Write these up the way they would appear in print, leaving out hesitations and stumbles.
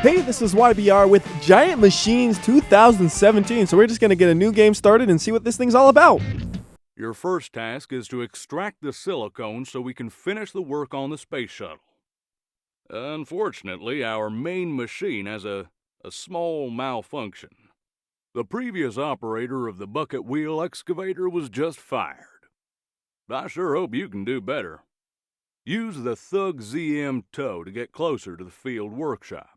Hey, this is WhyBeAre with Giant Machines 2017, so we're just going to get a new game started and see what this thing's all about. Your first task is to extract the silicone so we can finish the work on the space shuttle. Unfortunately, our main machine has a small malfunction. The previous operator of the bucket wheel excavator was just fired. I sure hope you can do better. Use the Thug ZM tow to get closer to the field workshop.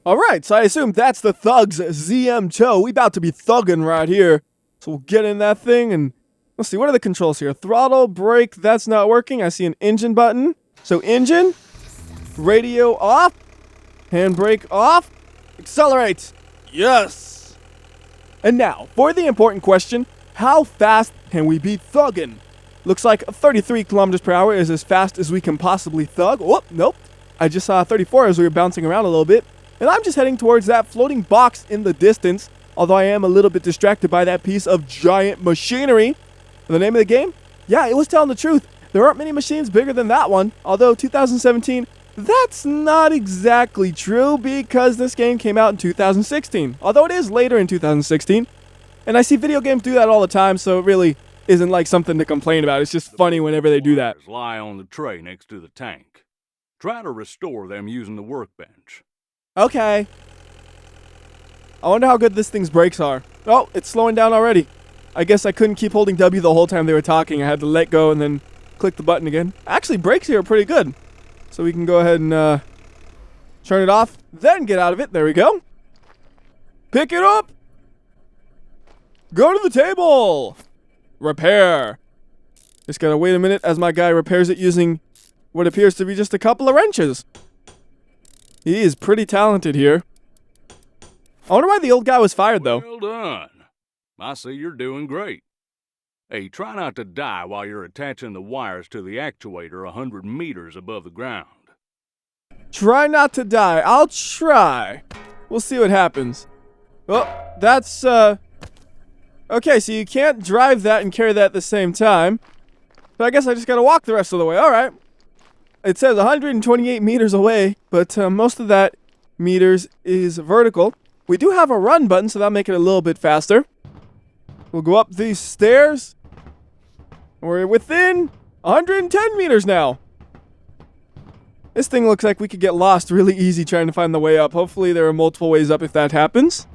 Alright, so I assume that's the Thug's ZM tow. We about to be thugging right here. So we'll get in that thing and let's see, what are the controls here? Throttle, brake, that's not working. I see an engine button. So engine, radio off, handbrake off, accelerate. Yes! And now, for the important question, how fast can we be thugging? Looks like 33 kilometers per hour is as fast as we can possibly thug. Oh, nope. I just saw 34 as we were bouncing around a little bit. And I'm just heading towards that floating box in the distance, although I am a little bit distracted by that piece of giant machinery. The name of the game? Yeah, it was telling the truth. There aren't many machines bigger than that one, although 2017, that's not exactly true because this game came out in 2016, although it is later in 2016. And I see video games do that all the time, so it really isn't like something to complain about. It's just funny whenever they do that. Lie on the tray next to the tank. Try to restore them using the workbench. Okay. I wonder how good this thing's brakes are. Oh, it's slowing down already. I guess I couldn't keep holding W the whole time they were talking. I had to let go and then click the button again. Actually, brakes here are pretty good. So we can go ahead and turn it off, then get out of it. There we go. Pick it up. Go to the table. Repair. Just gotta wait a minute as my guy repairs it using what appears to be just a couple of wrenches. He is pretty talented here. I wonder why the old guy was fired, though. Well done. I see you're doing great. Hey, try not to die while you're attaching the wires to the actuator 100 meters above the ground. Try not to die. I'll try. We'll see what happens. Well, that's, okay, so you can't drive that and carry that at the same time. So I guess I just gotta walk the rest of the way. Alright. It says 128 meters away, but most of that meters is vertical. We do have a run button, so that'll make it a little bit faster. We'll go up these stairs. We're within 110 meters now. This thing looks like we could get lost really easy trying to find the way up. Hopefully there are multiple ways up if that happens.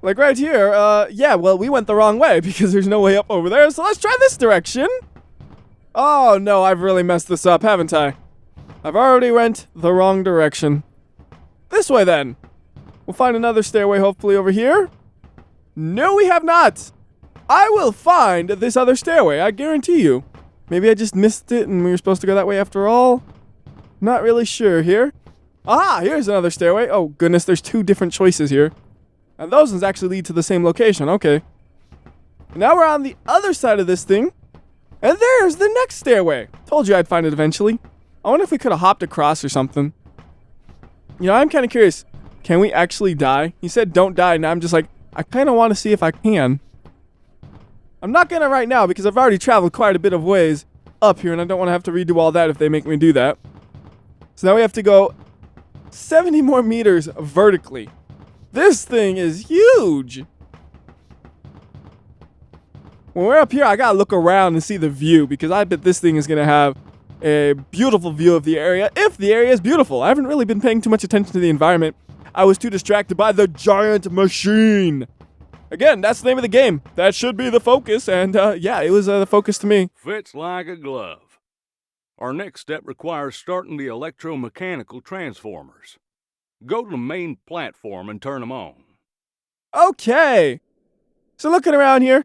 Like right here, yeah, well, we went the wrong way because there's no way up over there, so let's try this direction. Oh, no, I've really messed this up, haven't I? I've already went the wrong direction. This way, then. We'll find another stairway, hopefully, over here. No, we have not. I will find this other stairway, I guarantee you. Maybe I just missed it and we were supposed to go that way after all. Not really sure here. Ah, here's another stairway. Oh, goodness, there's two different choices here. And those ones actually lead to the same location. Okay. Now we're on the other side of this thing. And there's the next stairway. Told you I'd find it eventually. I wonder if we could have hopped across or something. You know, I'm kind of curious. Can we actually die? He said don't die, and I'm just like, I kind of want to see if I can. I'm not going to right now because I've already traveled quite a bit of ways up here, and I don't want to have to redo all that if they make me do that. So now we have to go 70 more meters vertically. This thing is huge. When we're up here, I gotta look around and see the view because I bet this thing is gonna have a beautiful view of the area, if the area is beautiful. I haven't really been paying too much attention to the environment. I was too distracted by the giant machine. Again, that's the name of the game. That should be the focus, and yeah, it was the focus to me. Fits like a glove. Our next step requires starting the electromechanical transformers. Go to the main platform and turn them on. Okay. So looking around here,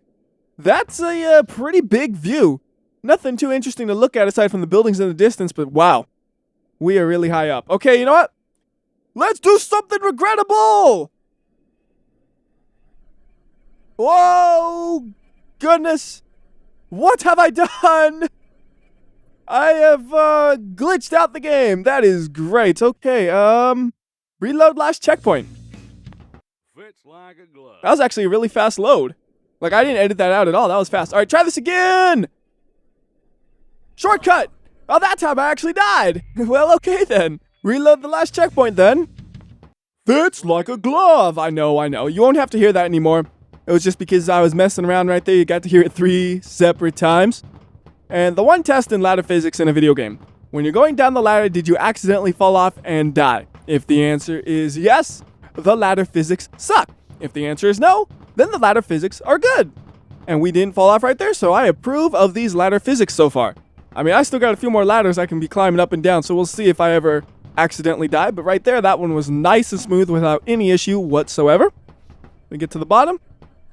that's a pretty big view. Nothing too interesting to look at aside from the buildings in the distance, but wow. We are really high up. Okay, you know what? Let's do something regrettable! Whoa! Goodness! What have I done? I have glitched out the game. That is great. Okay, reload last checkpoint. Fits like a glove. That was actually a really fast load. Like, I didn't edit that out at all. That was fast. All right, try this again. Shortcut. Oh, that time I actually died. Well, okay then. Reload the last checkpoint then. Fits like a glove. I know. You won't have to hear that anymore. It was just because I was messing around right there. You got to hear it 3 separate times. And the one test in ladder physics in a video game. When you're going down the ladder, did you accidentally fall off and die? If the answer is yes, the ladder physics suck. If the answer is no, then the ladder physics are good. And we didn't fall off right there, so I approve of these ladder physics so far. I mean, I still got a few more ladders I can be climbing up and down, so we'll see if I ever accidentally die. But right there, that one was nice and smooth without any issue whatsoever. We get to the bottom,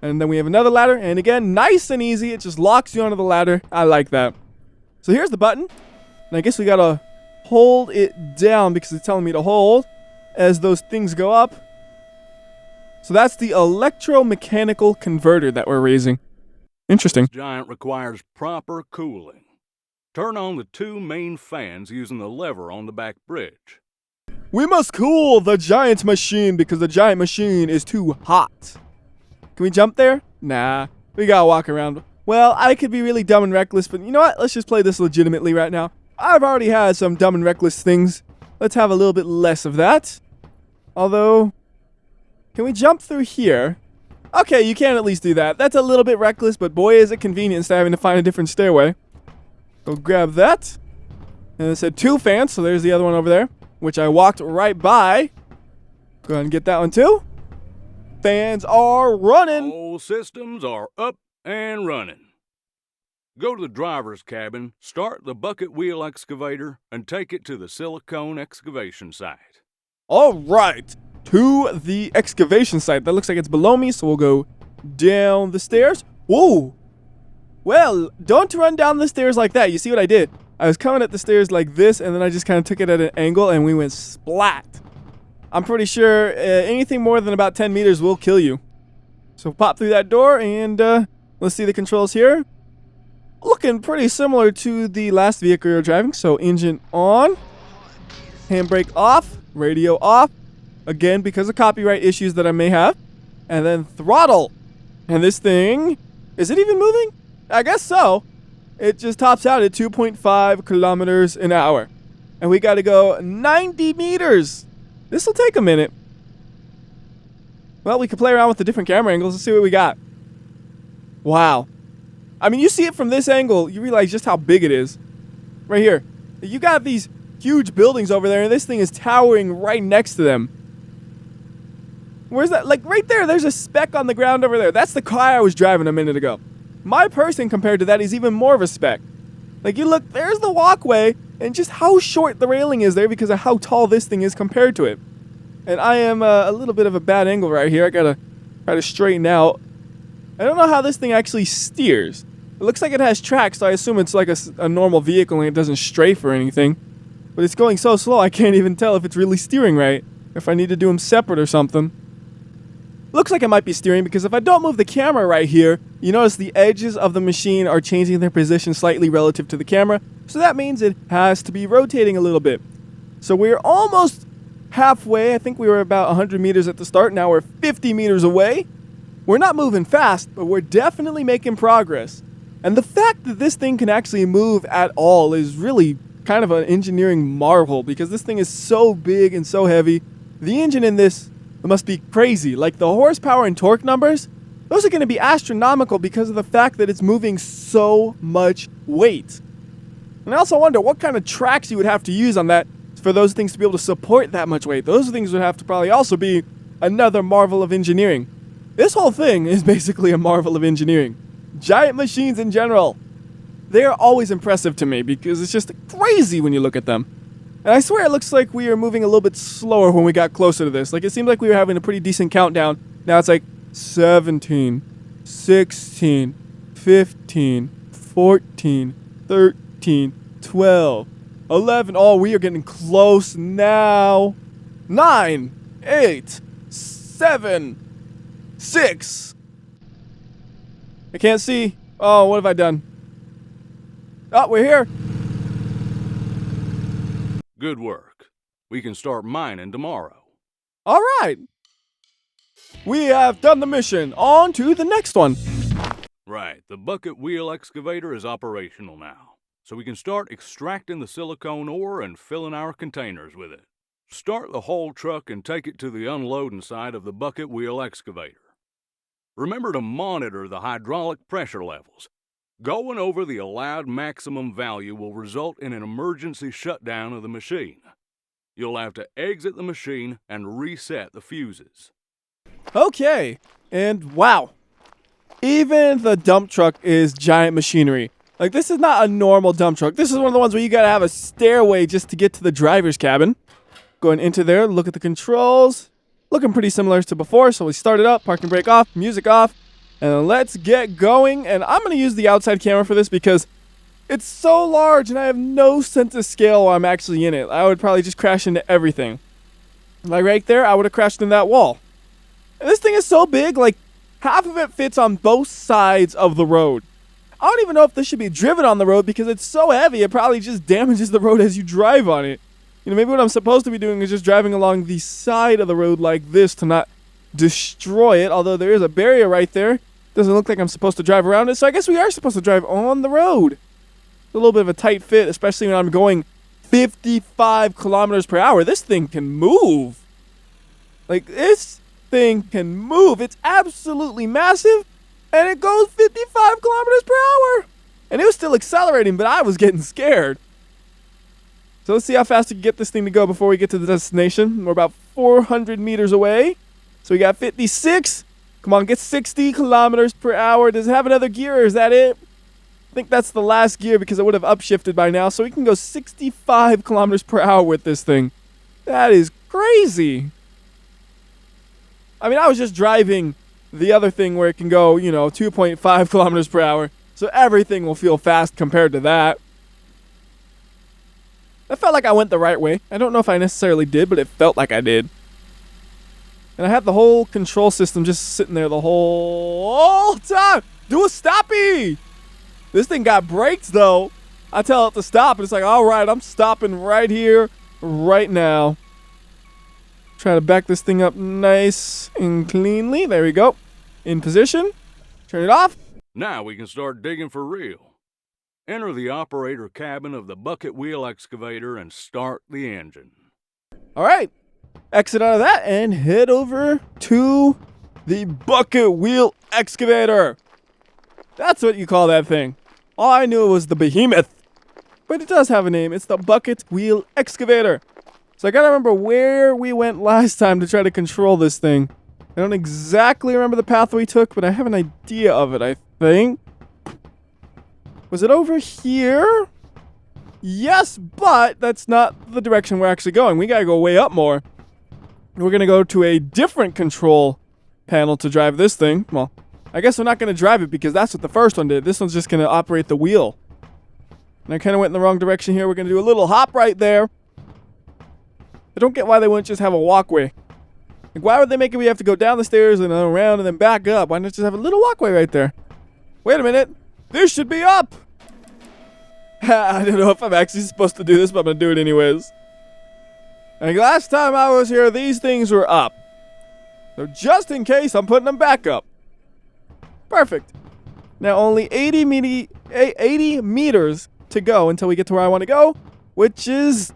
and then we have another ladder, and again, nice and easy. It just locks you onto the ladder. I like that. So here's the button, and I guess we gotta hold it down because it's telling me to hold as those things go up. So that's the electromechanical converter that we're raising. Interesting. This giant requires proper cooling. Turn on the 2 main fans using the lever on the back bridge. We must cool the giant machine because the giant machine is too hot. Can we jump there? Nah, we gotta walk around. Well, I could be really dumb and reckless, but you know what? Let's just play this legitimately right now. I've already had some dumb and reckless things. Let's have a little bit less of that. Although, can we jump through here? Okay, you can at least do that. That's a little bit reckless, but boy is it convenient instead of having to find a different stairway. Go grab that. And it said 2 fans, so there's the other one over there, which I walked right by. Go ahead and get that one too. Fans are running. All systems are up and running. Go to the driver's cabin, start the bucket wheel excavator, and take it to the silicone excavation site. All right, to the excavation site. That looks like it's below me, so we'll go down the stairs. Whoa. Well, don't run down the stairs like that. You see what I did? I was coming at the stairs like this, and then I just kind of took it at an angle, and we went splat. I'm pretty sure anything more than about 10 meters will kill you. So pop through that door, and let's see the controls here. Looking pretty similar to the last vehicle you're driving. So engine on, handbrake off, radio off. Again, because of copyright issues that I may have. And then throttle. And this thing, is it even moving? I guess so. It just tops out at 2.5 kilometers an hour. And we got to go 90 meters. This will take a minute. Well, we could play around with the different camera angles and see what we got. Wow. I mean, you see it from this angle, you realize just how big it is. Right here. You got these huge buildings over there, and this thing is towering right next to them. Where's that? Like, right there, there's a speck on the ground over there. That's the car I was driving a minute ago. My person, compared to that, is even more of a speck. Like, you look, there's the walkway, and just how short the railing is there because of how tall this thing is compared to it. And I am a little bit of a bad angle right here. I gotta try to straighten out. I don't know how this thing actually steers. It looks like it has tracks, so I assume it's like a normal vehicle and it doesn't strafe or anything. But it's going so slow, I can't even tell if it's really steering right. If I need to do them separate or something. Looks like it might be steering because if I don't move the camera right here, you notice the edges of the machine are changing their position slightly relative to the camera. So that means it has to be rotating a little bit. So we're almost halfway. I think we were about 100 meters at the start. Now we're 50 meters away. We're not moving fast, but we're definitely making progress. And the fact that this thing can actually move at all is really kind of an engineering marvel because this thing is so big and so heavy. The engine in this must be crazy. Like the horsepower and torque numbers, those are going to be astronomical because of the fact that it's moving so much weight. And I also wonder what kind of tracks you would have to use on that for those things to be able to support that much weight. Those things would have to probably also be another marvel of engineering. This whole thing is basically a marvel of engineering. Giant machines in general, they are always impressive to me because it's just crazy when you look at them. And I swear it looks like we are moving a little bit slower when we got closer to this. Like it seemed like we were having a pretty decent countdown. Now it's like 17, 16, 15, 14, 13, 12, 11. Oh, we are getting close now. 9, 8, 7, 6. I can't see. Oh, what have I done? Oh, we're here. Good work. We can start mining tomorrow. All right. We have done the mission. On to the next one. Right. The bucket wheel excavator is operational now, so we can start extracting the silicone ore and filling our containers with it. Start the whole truck and take it to the unloading side of the bucket wheel excavator. Remember to monitor the hydraulic pressure levels. Going over the allowed maximum value will result in an emergency shutdown of the machine. You'll have to exit the machine and reset the fuses. Okay, and wow. Even the dump truck is giant machinery. Like, this is not a normal dump truck. This is one of the ones where you gotta have a stairway just to get to the driver's cabin. Going into there, look at the controls. Looking pretty similar to before, so we start it up, parking brake off, music off, and let's get going. And I'm gonna use the outside camera for this because it's so large and I have no sense of scale while I'm actually in it. I would probably just crash into everything. Like right there, I would have crashed into that wall. And this thing is so big, like half of it fits on both sides of the road. I don't even know if this should be driven on the road because it's so heavy, it probably just damages the road as you drive on it. You know, maybe what I'm supposed to be doing is just driving along the side of the road like this to not destroy it, although there is a barrier right there. Doesn't look like I'm supposed to drive around it, so I guess we are supposed to drive on the road. It's a little bit of a tight fit, especially when I'm going 55 kilometers per hour. This thing can move. Like, this thing can move. It's absolutely massive. And it goes 55 kilometers per hour. And it was still accelerating, but I was getting scared. So let's see how fast we can get this thing to go before we get to the destination. We're about 400 meters away. So we got 56. Come on, get 60 kilometers per hour. Does it have another gear or is that it? I think that's the last gear because it would have upshifted by now. So we can go 65 kilometers per hour with this thing. That is crazy. I mean, I was just driving the other thing where it can go, 2.5 kilometers per hour. So everything will feel fast compared to that. I felt like I went the right way. I don't know if I necessarily did, but it felt like I did. And I had the whole control system just sitting there the whole time. Do a stoppie! This thing got brakes, though. I tell it to stop, and it's like, all right, I'm stopping right here, right now. Try to back this thing up nice and cleanly. There we go. In position. Turn it off. Now we can start digging for real. Enter the operator cabin of the bucket wheel excavator and start the engine. All right. Exit out of that and head over to the bucket wheel excavator. That's what you call that thing. All I knew was the behemoth. But it does have a name. It's the bucket wheel excavator. So I gotta remember where we went last time to try to control this thing. I don't exactly remember the path we took, but I have an idea of it, I think. Was it over here? Yes, but that's not the direction we're actually going. We gotta go way up more. We're gonna go to a different control panel to drive this thing. Well, I guess we're not gonna drive it because that's what the first one did. This one's just gonna operate the wheel. And I kind of went in the wrong direction here. We're gonna do a little hop right there. I don't get why they wouldn't just have a walkway. Like, why would they make it we have to go down the stairs and then around and then back up? Why not just have a little walkway right there? Wait a minute. This should be up. I don't know if I'm actually supposed to do this, but I'm going to do it anyways. Like last time I was here, these things were up. So just in case, I'm putting them back up. Perfect. Now only 80 meters to go until we get to where I want to go, which is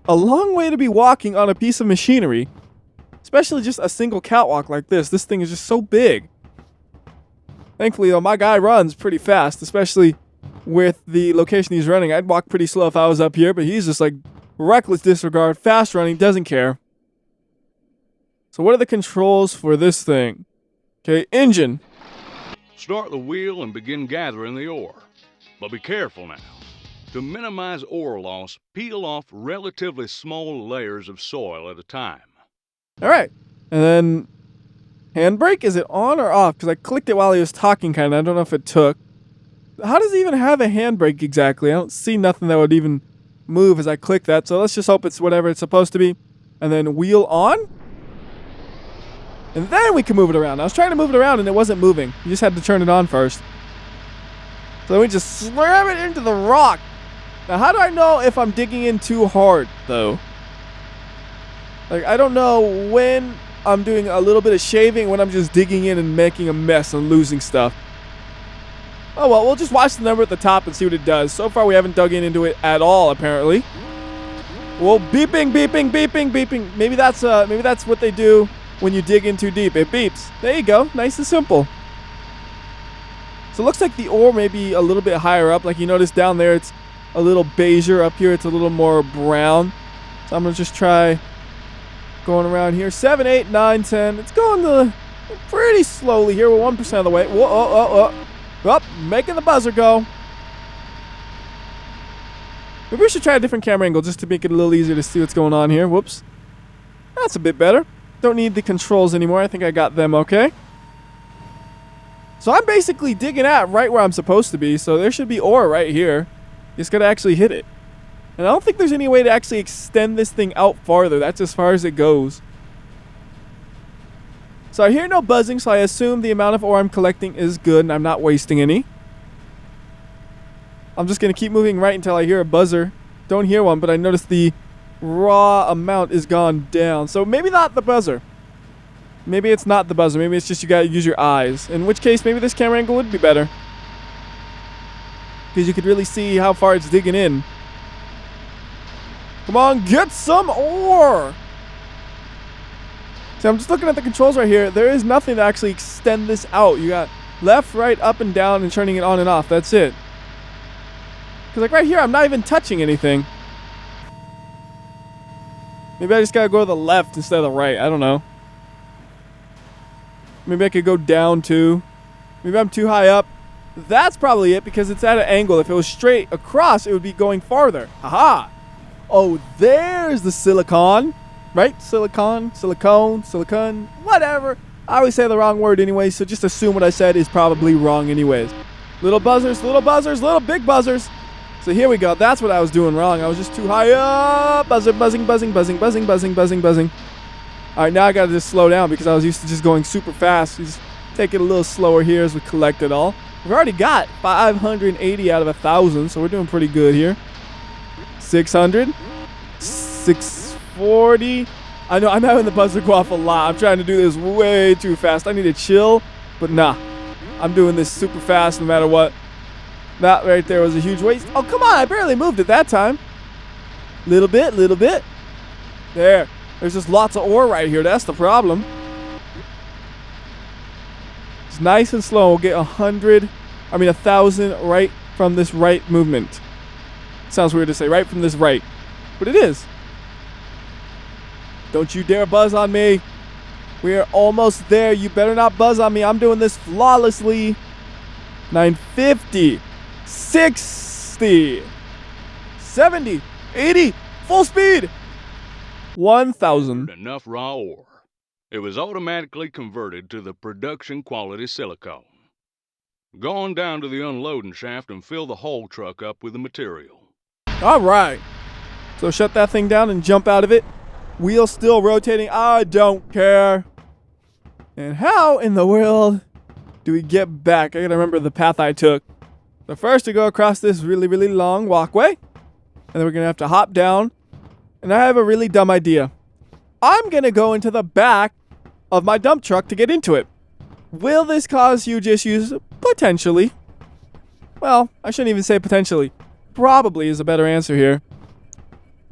a long way to be walking on a piece of machinery. Especially just a single catwalk like this. This thing is just so big. Thankfully, though, my guy runs pretty fast, especially with the location he's running. I'd walk pretty slow if I was up here, but he's just like reckless disregard, fast running, doesn't care. So what are the controls for this thing? Okay, engine. Start the wheel and begin gathering the ore. But be careful now. To minimize ore loss, peel off relatively small layers of soil at a time. All right. And then handbrake, is it on or off? Because I clicked it while he was talking, kind of. I don't know if it took. How does it even have a handbrake exactly? I don't see nothing that would even move as I click that. So let's just hope it's whatever it's supposed to be. And then wheel on. And then we can move it around. I was trying to move it around and it wasn't moving. You just had to turn it on first. So we just slam it into the rock. Now, how do I know if I'm digging in too hard, though? Like, I don't know when I'm doing a little bit of shaving, when I'm just digging in and making a mess and losing stuff. Oh, well, we'll just watch the number at the top and see what it does. So far, we haven't dug into it at all, apparently. Whoa, beeping, beeping, beeping, beeping. Maybe that's what they do when you dig in too deep. It beeps. There you go. Nice and simple. So it looks like the ore may be a little bit higher up. Like you notice down there, it's a little beigeier. Up here, it's a little more brown. So I'm going to just try going around here. 7, 8, 9, 10. It's going pretty slowly here. We're 1% of the way. Whoa, oh. Up, making the buzzer go. Maybe we should try a different camera angle just to make it a little easier to see what's going on here. Whoops. That's a bit better. Don't need the controls anymore. I think I got them okay. So I'm basically digging at right where I'm supposed to be. So there should be ore right here. Just gotta actually hit it. And I don't think there's any way to actually extend this thing out farther. That's as far as it goes. So I hear no buzzing, so I assume the amount of ore I'm collecting is good and I'm not wasting any. I'm just going to keep moving right until I hear a buzzer. Don't hear one, but I notice the raw amount is gone down. So maybe not the buzzer. Maybe it's not the buzzer. Maybe it's just you got to use your eyes. In which case, maybe this camera angle would be better. Because you could really see how far it's digging in. Come on, get some ore! See, I'm just looking at the controls right here. There is nothing to actually extend this out. You got left, right, up, and down, and turning it on and off. That's it. Because like right here, I'm not even touching anything. Maybe I just gotta go to the left instead of the right. I don't know. Maybe I could go down too. Maybe I'm too high up. That's probably it because it's at an angle. If it was straight across, it would be going farther. Haha. Oh, there's the silicon. Right? Silicon, whatever. I always say the wrong word anyway, so just assume what I said is probably wrong anyways. Little buzzers, little big buzzers. So here we go. That's what I was doing wrong. I was just too high up. Buzzing. All right, now I got to just slow down because I was used to just going super fast. Just take it a little slower here as we collect it all. We've already got 580 out of 1,000, so we're doing pretty good here. 600. 640. I know I'm having the buzzer go off a lot. I'm trying to do this way too fast. I need to chill, but nah. I'm doing this super fast no matter what. That right there was a huge waste. Oh, come on. I barely moved it that time. Little bit. There. There's just lots of ore right here. That's the problem. It's nice and slow. We'll get 1,000 right from this right movement. Sounds weird to say right from this right, but it is. Don't you dare buzz on me. We are almost there. You better not buzz on me. I'm doing this flawlessly. 950. 60. 70. 80. Full speed. 1,000. Enough raw ore. It was automatically converted to the production quality silicone. Go on down to the unloading shaft and fill the whole truck up with the material. All right. So shut that thing down and jump out of it. Wheel still rotating. I don't care. And how in the world do we get back? I gotta remember the path I took. So first we go across this really long walkway. And then we're gonna have to hop down. And I have a really dumb idea. I'm gonna go into the back of my dump truck to get into it. Will this cause huge issues? Potentially. Well, I shouldn't even say potentially. Probably is a better answer here.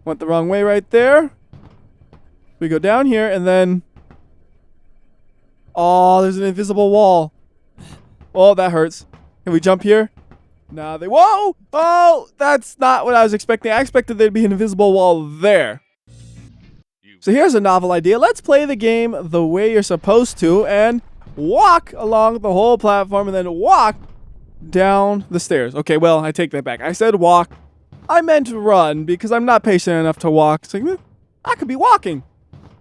Went the wrong way right there. We go down here and then... Oh, there's an invisible wall. Oh, that hurts. Can we jump here? Nah, Whoa! Oh, that's not what I was expecting. I expected there'd be an invisible wall there. So here's a novel idea. Let's play the game the way you're supposed to and walk along the whole platform and then walk down the stairs. Okay, well, I take that back. I said walk. I meant run because I'm not patient enough to walk. It's like, I could be walking.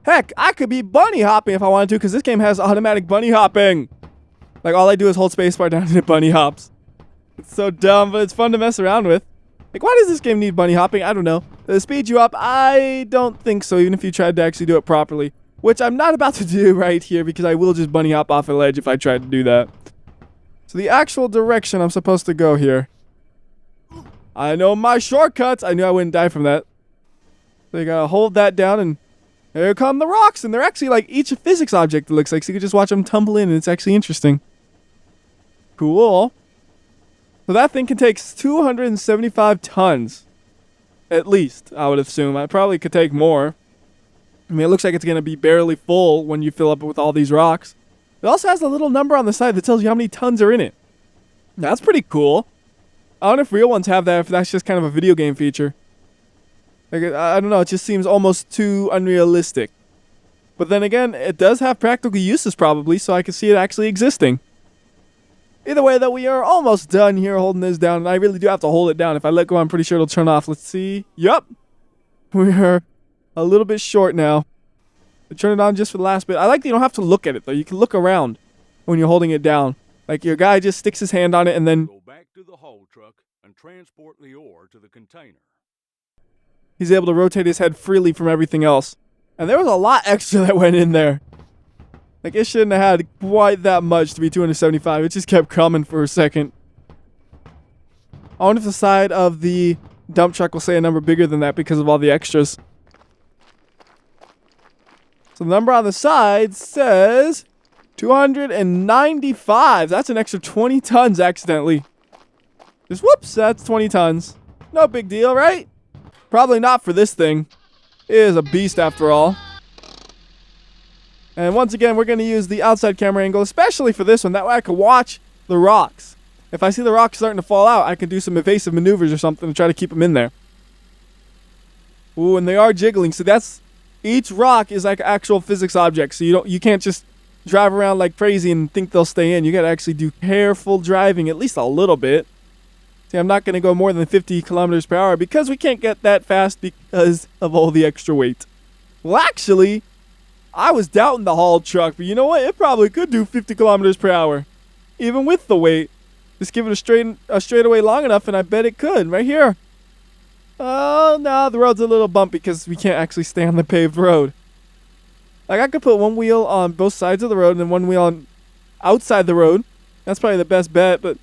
Heck, I could be bunny hopping if I wanted to because this game has automatic bunny hopping. Like, all I do is hold spacebar down and it bunny hops. It's so dumb, but it's fun to mess around with. Like, why does this game need bunny hopping? I don't know. Does it speed you up? I don't think so, even if you tried to actually do it properly. Which I'm not about to do right here because I will just bunny hop off a ledge if I tried to do that. So the actual direction I'm supposed to go here. I know my shortcuts. I knew I wouldn't die from that. So you gotta hold that down and here come the rocks. And they're actually like each a physics object, it looks like. So you can just watch them tumble in and it's actually interesting. Cool. So that thing can take 275 tons. At least, I would assume. I probably could take more. I mean, it looks like it's going to be barely full when you fill up with all these rocks. It also has a little number on the side that tells you how many tons are in it. That's pretty cool. I don't know if real ones have that, if that's just kind of a video game feature. Like, I don't know, it just seems almost too unrealistic. But then again, it does have practical uses probably, so I can see it actually existing. Either way, though, we are almost done here holding this down, and I really do have to hold it down. If I let go, I'm pretty sure it'll turn off. Let's see. Yup. We are a little bit short now. I turn it on just for the last bit. I like that you don't have to look at it, though. You can look around when you're holding it down. Like, your guy just sticks his hand on it and then Go back to the haul truck and transport the ore to the container. he's able to rotate his head freely from everything else. And there was a lot extra that went in there. Like, it shouldn't have had quite that much to be 275. It just kept coming for a second. I wonder if the side of the dump truck will say a number bigger than that because of all the extras. So the number on the side says 295. That's an extra 20 tons accidentally. Just whoops, that's 20 tons. No big deal, right? Probably not for this thing. It is a beast after all. And once again, we're going to use the outside camera angle, especially for this one. That way I can watch the rocks. If I see the rocks starting to fall out, I can do some evasive maneuvers or something to try to keep them in there. Ooh, and they are jiggling. So that's, each rock is like actual physics object. So you can't just drive around like crazy and think they'll stay in. You got to actually do careful driving, at least a little bit. See, I'm not going to go more than 50 kilometers per hour because we can't get that fast because of all the extra weight. Well, actually, I was doubting the haul truck, but you know what? It probably could do 50 kilometers per hour, even with the weight. Just give it a straightaway long enough, and I bet it could. Right here. Oh, no, the road's a little bumpy because we can't actually stay on the paved road. Like, I could put one wheel on both sides of the road and then one wheel on outside the road. That's probably the best bet, but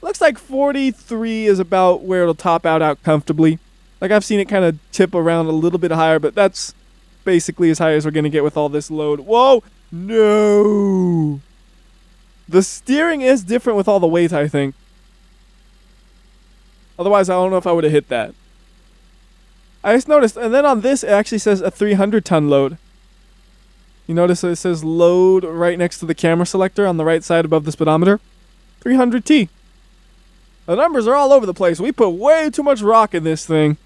looks like 43 is about where it'll top out comfortably. Like, I've seen it kind of tip around a little bit higher, but that's basically as high as we're going to get with all this load. Whoa! No! The steering is different with all the weight, I think. Otherwise, I don't know if I would have hit that. I just noticed, and then on this, it actually says a 300-ton load. You notice it says load right next to the camera selector on the right side above the speedometer? 300T. The numbers are all over the place. We put way too much rock in this thing.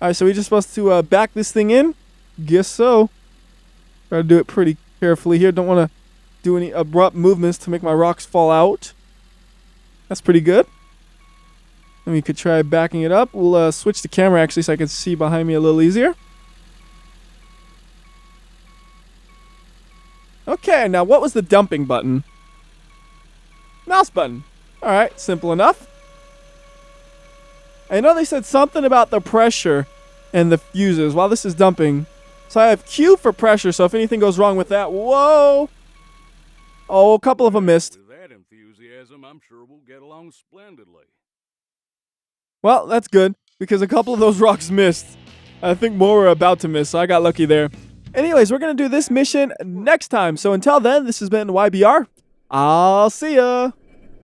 Alright, so we're just supposed to back this thing in? Guess so. Try to do it pretty carefully here. Don't want to do any abrupt movements to make my rocks fall out. That's pretty good. And we could try backing it up. We'll switch the camera actually so I can see behind me a little easier. Okay, now what was the dumping button? Mouse button. Alright, simple enough. I know they said something about the pressure and the fuses while this is dumping. So I have Q for pressure, so if anything goes wrong with that, whoa! Oh, a couple of them missed. With that enthusiasm, I'm sure we'll get along splendidly. Well, that's good, because a couple of those rocks missed. I think more were about to miss, so I got lucky there. Anyways, we're going to do this mission next time. So until then, this has been WhyBeAre. I'll see ya!